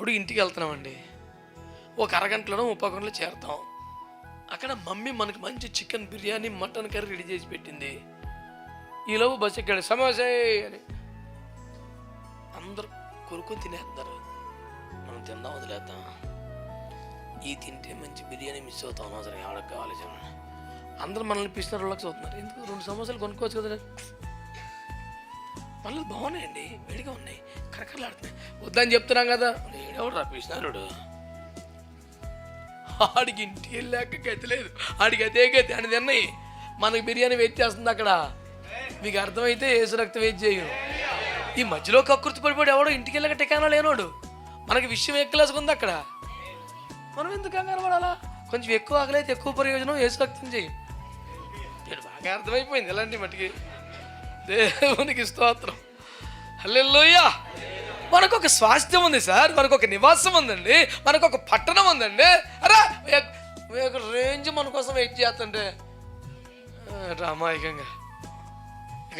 ఇప్పుడు ఇంటికి వెళ్తున్నామండి. ఒక అరగంటలో 30 గంటలో చేరుతాం. అక్కడ మమ్మీ మనకి మంచి chicken biryani, mutton curry ready చేసి పెట్టింది. ఈలోపు బస్సు ఎక్కాడు, సమోసే అని అందరూ కొరుకుని తినేస్తారు. మనం తిందాం, వదిలేద్దాం. ఈ తింటే మంచి బిర్యానీ మిస్ అవుతాం, అనవసరం ఎవరికి కావాలి చెప్పండి. అందరూ మనల్ని పిస్తున్నారు, రిలాక్స్ అవుతున్నారు. ఎందుకు 2 సమోసాలు కొనుక్కోవచ్చు కదా. పళ్ళు బాగున్నాయండి, వేడిగా ఉన్నాయి, కరకరలాడుతున్నాయి. వద్దని చెప్తున్నాం కదా. ఎవడు రా పిస్తున్నాడు, ఆడికి ఇంటికి వెళ్ళాక గతి లేదు, ఆడికి అదే గతి అని తిన్నాయి. మనకి బిర్యానీ వెయిట్ చేస్తుంది అక్కడ. మీకు అర్థమైతే ఏసు రక్తం వెయిట్ చేయను. ఈ మధ్యలో కక్కుర్తి పడిపోయి ఎవడో ఇంటికి వెళ్ళక టికానా లేనోడు. మనకి విషయం ఎక్కలేసుకుంది అక్కడ. మనం ఎందుకు కంగారు పడాలా? కొంచెం ఎక్కువ ఆకలైతే ఎక్కువ ప్రయోజనం, ఏసు రక్తం చేయి. నేను బాగా అర్థమైపోయింది ఎలాంటి మట్టికి. దేవునికి స్తోత్రం, హల్లెలూయా. మనకు ఒక స్వాస్థ్యం ఉంది సార్, మనకు ఒక నివాసం ఉందండి, మనకు ఒక పట్టణం ఉందండి. అరే ఒక రేంజ్ మన కోసం వెయిట్ చేస్తుంటే రామాయకంగా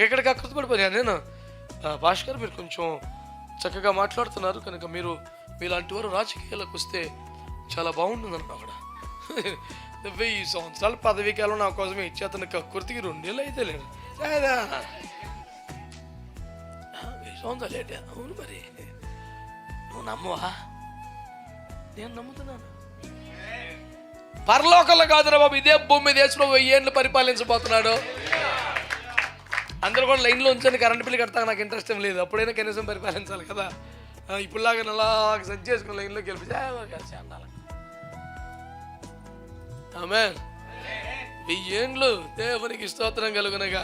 ఎక్కడికి అక్కడికి పడిపోయా నేను. భాస్కర్, మీరు కొంచెం చక్కగా మాట్లాడుతున్నారు కనుక మీరు మీలాంటి వారు రాజకీయాలకు వస్తే చాలా బాగుంటుందన్న. అక్కడ 1000 సంవత్సరాల పదవీ కాలం నా కోసం ఇచ్చేతను కక్కుర్తికి 2 ఏళ్ళు అయితే లేదు. 1000 సంవత్సరాలు ఏంటి? అవును, మరి నువ్వు నమ్మవా? నేను నమ్ముతున్నాను. పరలోకంలో కాదురా బాబు, ఇదే భూమి మీద యేసు 1000 ఏళ్ళు పరిపాలించబోతున్నాడు. అందరూ కూడా లైన్లో ఉంచండి, కరెంట్ బిల్లు కడతాక నాకు ఇంట్రెస్ట్ ఏం లేదు. అప్పుడైనా కనీసం పరిపాలించాలి కదా. ఇప్పుడులాగా అలా సెట్ చేసుకుని లైన్లోకి వెళ్ళిపోయి అన్నాలి. ఆమేన్. 1000 ఏండ్లు దేవునికి స్తోత్రం కలుగునగా.